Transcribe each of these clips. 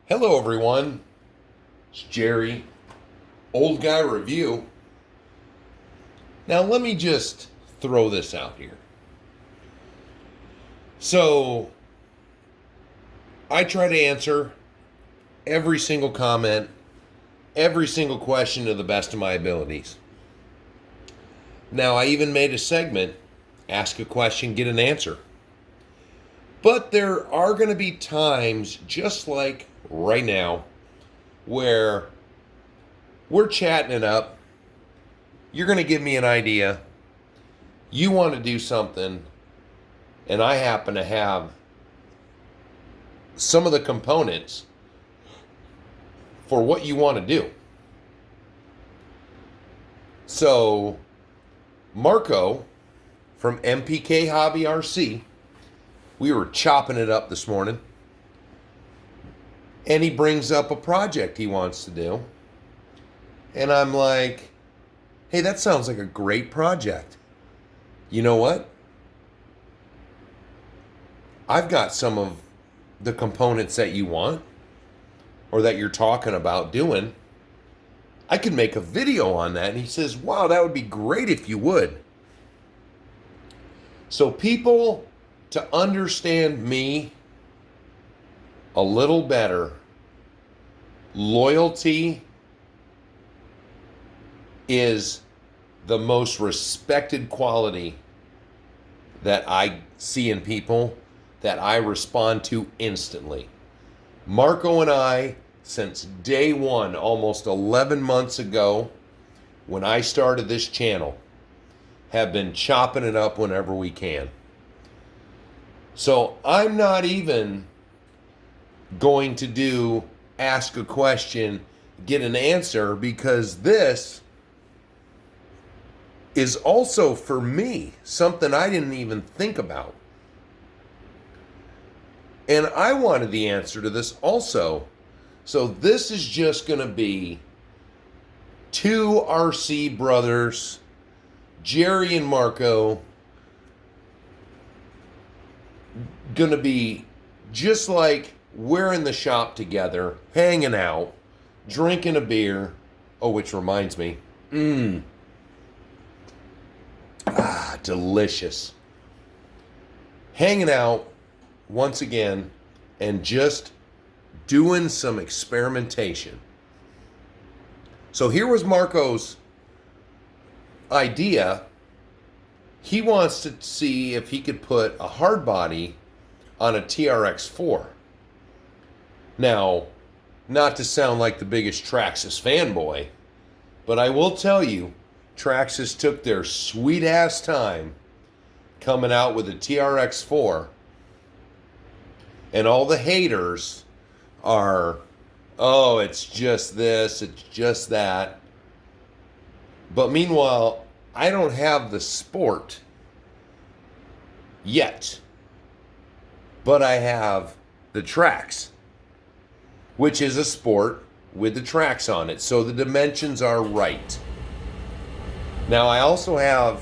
Hello everyone, it's Jerry, Old Guy Review. Now let me just throw this out here. So, I try to answer every single comment, every single question to the best of my abilities. Now I even made a segment, ask a question, get an answer. But there are going to be times, just like right now, where we're chatting it up. You're going to give me an idea. You want to do something, and I happen to have some of the components for what you want to do. So, Marco from MPK Hobby RC, we were chopping it up this morning, and he brings up a project he wants to do. And I'm like, hey, that sounds like a great project. You know what? I've got some of the components that you want or that you're talking about doing. I could make a video on that. And he says, wow, that would be great if you would. So people, to understand me a little better, loyalty is the most respected quality that I see in people, that I respond to instantly. Marco and I, since day one, almost 11 months ago, when I started this channel, have been chopping it up whenever we can. So I'm not even going to do ask a question, get an answer, because this is also for me something I didn't even think about. And I wanted the answer to this also. So this is just going to be two RC brothers, Jerry and Marco, going to be just like we're in the shop together, hanging out, drinking a beer. Oh, which reminds me. Delicious. Hanging out once again and just doing some experimentation. So here was Marco's idea. He wants to see if he could put a hard body on a trx4. Now, not to sound like the biggest Traxxas fanboy, but I will tell you, Traxxas took their sweet ass time coming out with a trx4, and all the haters are, oh, it's just this, it's just that. But meanwhile, I don't have the sport yet, but I have the tracks, which is a sport with the tracks on it. So the dimensions are right. Now I also have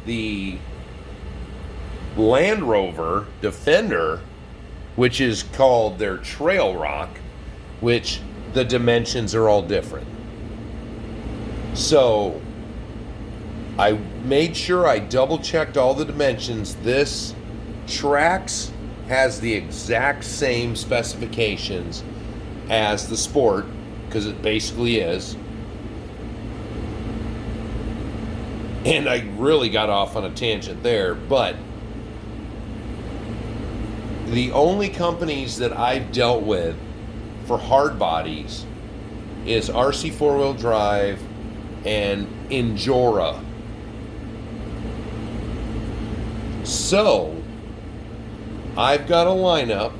the Land Rover Defender, which is called their Trail Rock, which the dimensions are all different. So I made sure I double checked all the dimensions. This Trax has the exact same specifications as the Sport, because it basically is. And I really got off on a tangent there, but the only companies that I've dealt with for hard bodies is RC 4-wheel drive and Endura. So I've got a lineup,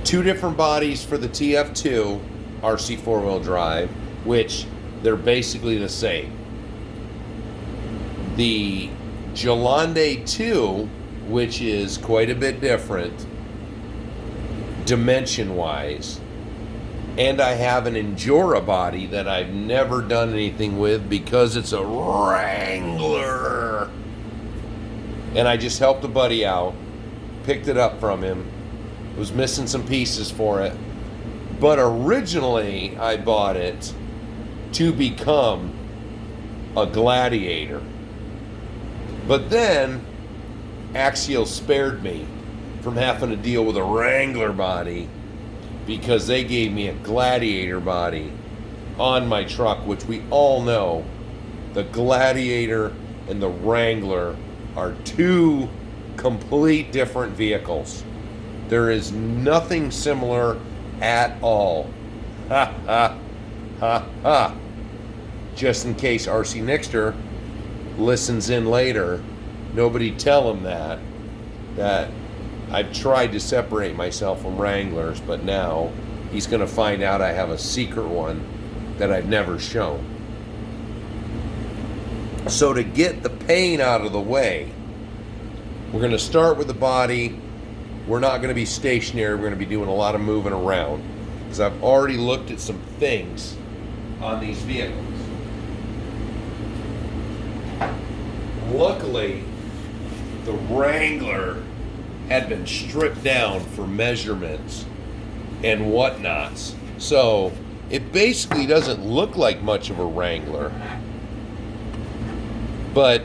two different bodies for the TF2 RC 4-wheel drive, which they're basically the same. The Joule II, which is quite a bit different dimension-wise. And I have an Endura body that I've never done anything with because it's a Wrangler. And I just helped a buddy out, picked it up from him, It was missing some pieces for it. But originally, I bought it to become a Gladiator. But then, Axial spared me from having to deal with a Wrangler body because they gave me a Gladiator body on my truck, which we all know the Gladiator and the Wrangler are two complete different vehicles. There is nothing similar at all. Ha ha ha ha. Just in case RC Nixter listens in later, nobody tell him that I've tried to separate myself from Wranglers, but now he's going to find out I have a secret one that I've never shown. So to get the pain out of the way, we're going to start with the body. We're not going to be stationary. We're going to be doing a lot of moving around because I've already looked at some things on these vehicles. Luckily, the Wrangler had been stripped down for measurements and whatnots. So it basically doesn't look like much of a Wrangler. But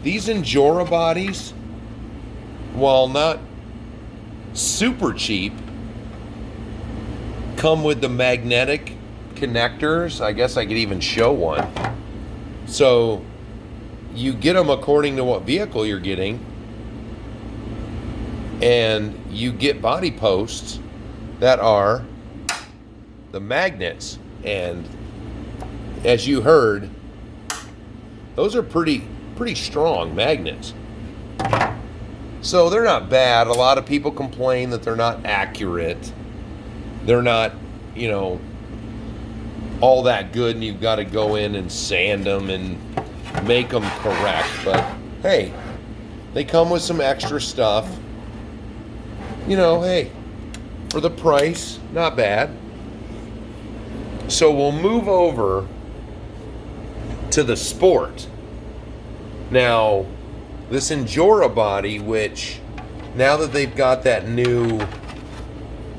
these Endura bodies, while not super cheap, come with the magnetic connectors. I guess I could even show one. So you get them according to what vehicle you're getting, and you get body posts that are the magnets. And as you heard, those are pretty strong magnets. So they're not bad. A lot of people complain that they're not accurate. They're not, all that good, and you've got to go in and sand them and make them correct. But hey, they come with some extra stuff. Hey, for the price, not bad. So we'll move over to the Sport. Now, this Endura body, which now that they've got that new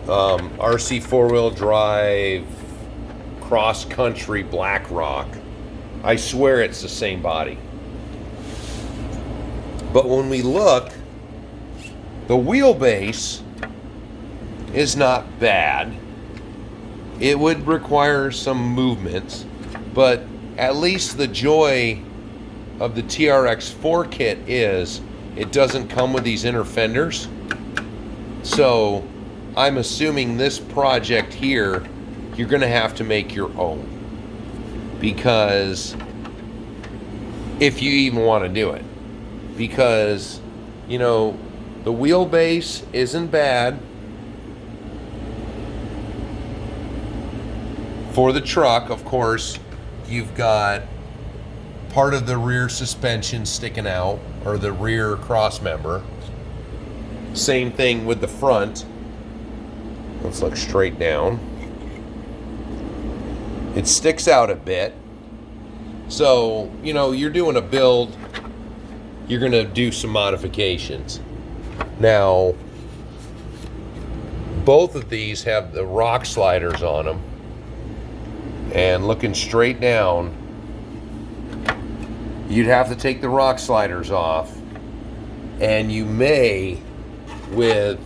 RC four-wheel drive cross-country Black Rock, I swear it's the same body. But when we look, the wheelbase is not bad. It would require some movements, but at least the joy of the trx4 kit is it doesn't come with these inner fenders. So I'm assuming this project here, you're going to have to make your own, because if you even want to do it, because the wheelbase isn't bad for the truck. Of course, you've got part of the rear suspension sticking out, or the rear cross member. Same thing with the front. Let's look straight down. It sticks out a bit. So, you're doing a build, you're going to do some modifications. Now, both of these have the rock sliders on them. And looking straight down, you'd have to take the rock sliders off. And you may, with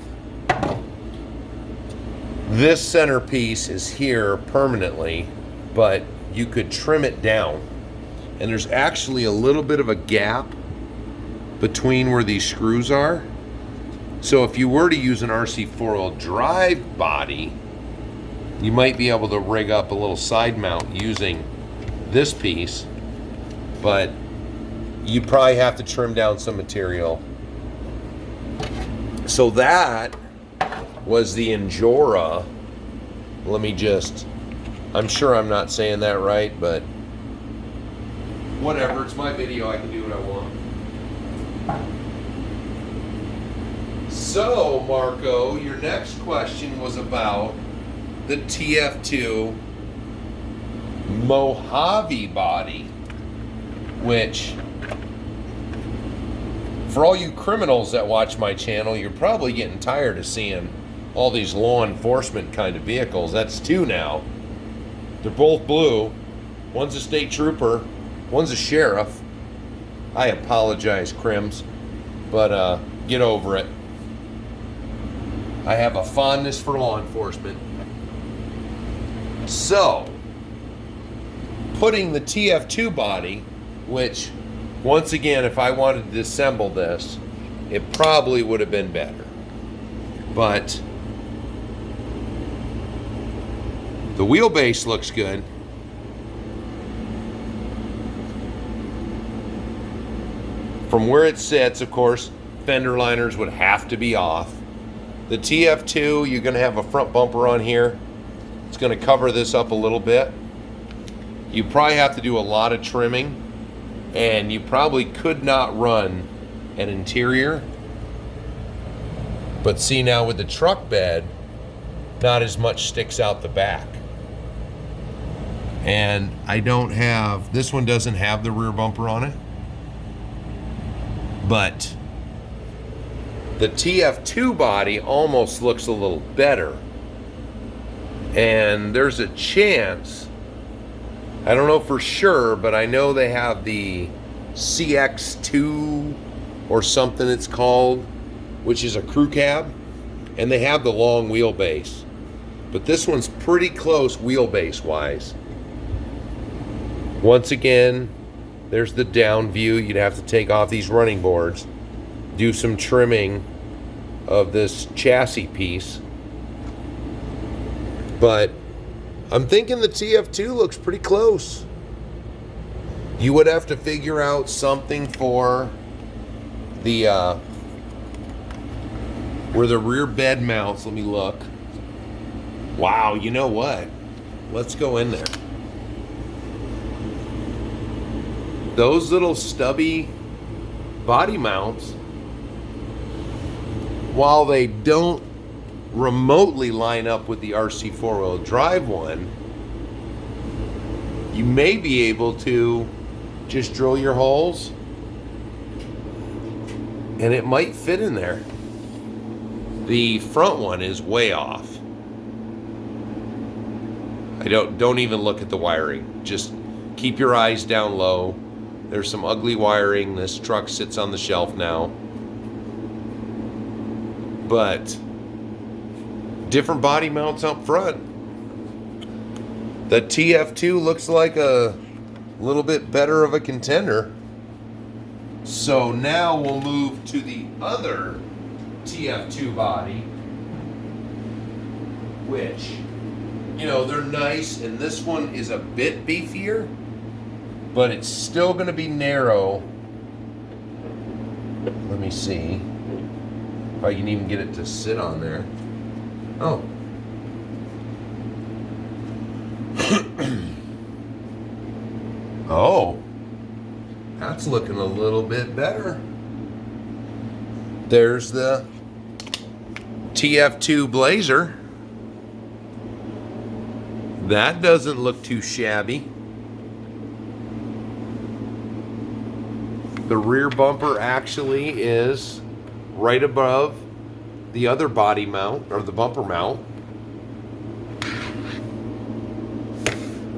this centerpiece is here permanently, but you could trim it down. And there's actually a little bit of a gap between where these screws are. So if you were to use an RC four-wheel drive body, you might be able to rig up a little side mount using this piece, but you probably have to trim down some material. So that was the Endura. I'm sure I'm not saying that right, but whatever, it's my video, I can do what I want. So, Marco, your next question was about the TF2 Mojave body, which, for all you criminals that watch my channel, you're probably getting tired of seeing all these law enforcement kind of vehicles. That's two now. They're both blue. One's a state trooper, one's a sheriff. I apologize, Crims, but get over it. I have a fondness for law enforcement. So, putting the TF2 body, which, once again, if I wanted to disassemble this, it probably would have been better. But the wheelbase looks good. From where it sits, of course, fender liners would have to be off. The TF2, you're going to have a front bumper on here. It's going to cover this up a little bit. You probably have to do a lot of trimming, and you probably could not run an interior. But see, now with the truck bed, not as much sticks out the back. And I don't have, this one doesn't have the rear bumper on it. But the TF2 body almost looks a little better. And there's a chance, I don't know for sure, but I know they have the CX2 or something it's called, which is a crew cab, and they have the long wheelbase. But this one's pretty close wheelbase wise. Once again, there's the down view. You'd have to take off these running boards, do some trimming of this chassis piece. But I'm thinking the TF2 looks pretty close. You would have to figure out something for the where the rear bed mounts. Let me look. Wow, you know what? Let's go in there. Those little stubby body mounts, while they don't remotely line up with the RC four-wheel drive one, you may be able to just drill your holes and it might fit in there. The front one is way off. I don't even look at the wiring. Just keep your eyes down low. There's some ugly wiring. This truck sits on the shelf now. But different body mounts up front. The TF2 looks like a little bit better of a contender. So now we'll move to the other TF2 body, which, you know, they're nice, and this one is a bit beefier, but it's still going to be narrow. Let me see if I can even get it to sit on there. Oh. Oh. That's looking a little bit better. There's the TF2 Blazer. That doesn't look too shabby. The rear bumper actually is right above the other body mount, or the bumper mount.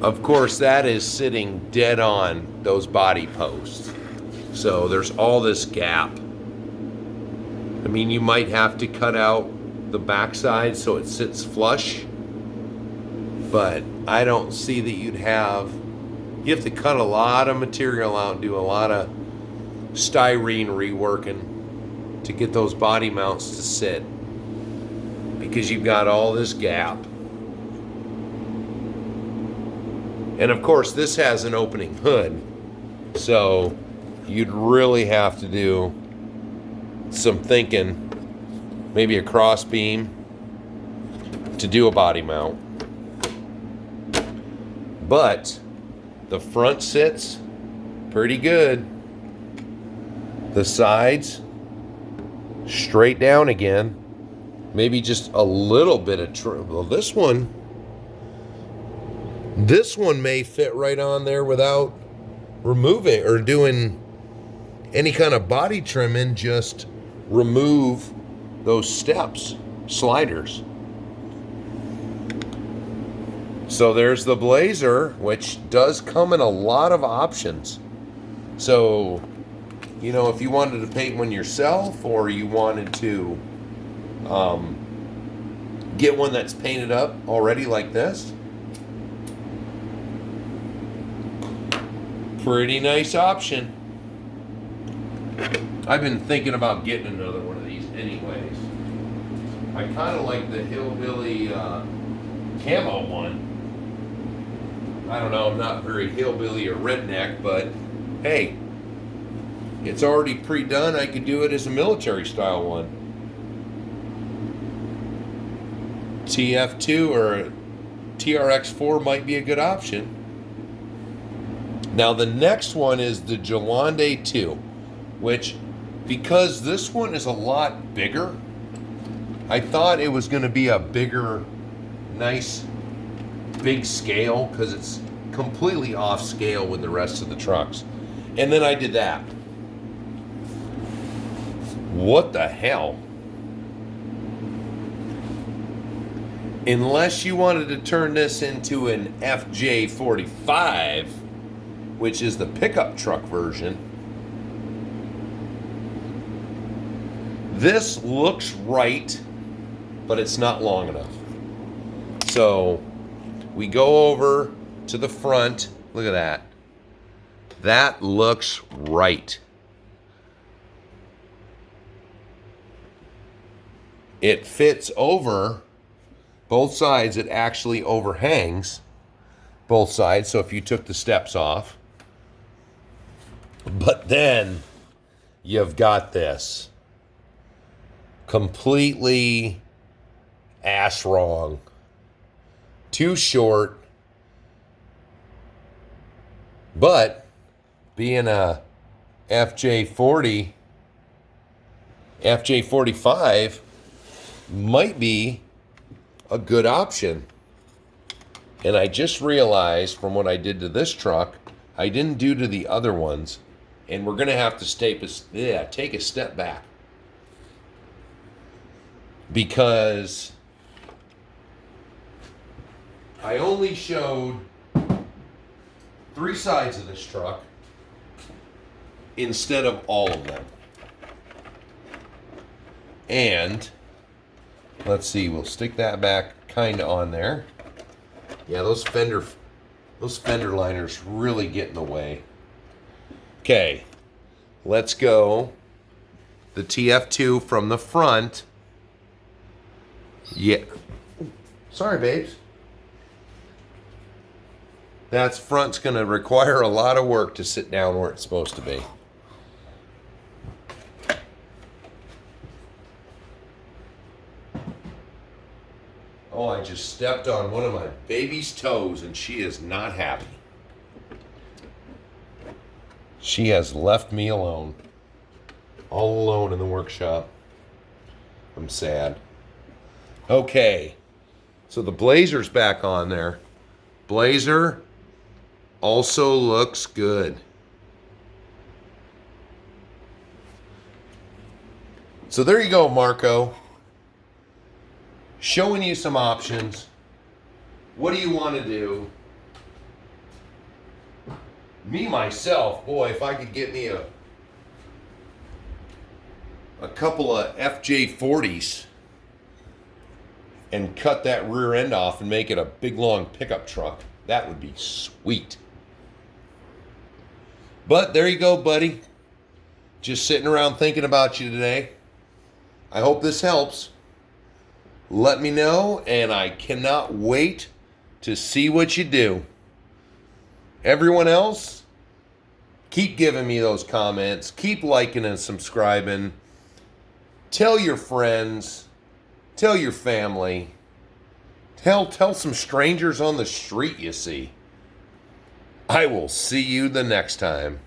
Of course, that is sitting dead on those body posts. So there's all this gap. I mean, you might have to cut out the backside so it sits flush, but I don't see that you have to cut a lot of material out and do a lot of styrene reworking to get those body mounts to sit, because you've got all this gap. And of course, this has an opening hood, so you'd really have to do some thinking, maybe a cross beam to do a body mount. But the front sits pretty good. The sides straight down again. Maybe just a little bit of trim. Well, this one may fit right on there without removing or doing any kind of body trimming. Just remove those steps. sliders. So there's the Blazer, which does come in a lot of options. So, you know, if you wanted to paint one yourself, or you wanted to get one that's painted up already like this, pretty nice option. I've been thinking about getting another one of these anyways. I kind of like the hillbilly camo one. I don't know, I'm not very hillbilly or redneck, but hey, it's already pre-done. I could do it as a military style one. TF2 or TRX4 might be a good option. Now the next one is the Joule II, which, because this one is a lot bigger, I thought it was going to be a bigger, nice, big scale, because it's completely off scale with the rest of the trucks. And then I did that. What the hell? Unless you wanted to turn this into an FJ45, which is the pickup truck version, this looks right, but it's not long enough. So we go over to the front. Look at that. That looks right. It fits over both sides. It actually overhangs both sides. So if you took the steps off, but then you've got this completely ass wrong, too short, but being a FJ40, FJ45 might be a good option. And I just realized from what I did to this truck, I didn't do to the other ones, and we're going to have to take a step back, because I only showed 3 sides of this truck instead of all of them. And let's see, we'll stick that back kind of on there. Yeah, those fender liners really get in the way. Okay, let's go the TF2 from the front. Yeah, sorry babes. That front's going to require a lot of work to sit down where it's supposed to be. Oh, I just stepped on one of my baby's toes, and she is not happy. She has left me alone. All alone in the workshop. I'm sad. Okay. So the Blazer's back on there. Blazer also looks good. So there you go, Marco. Showing you some options. What do you want to do? Me, myself, boy, if I could get me a couple of FJ40s and cut that rear end off and make it a big, long pickup truck, that would be sweet. But there you go, buddy. Just sitting around thinking about you today. I hope this helps. Let me know, and I cannot wait to see what you do. Everyone else, keep giving me those comments. Keep liking and subscribing. Tell your friends. Tell your family. Tell some strangers on the street you see. I will see you the next time.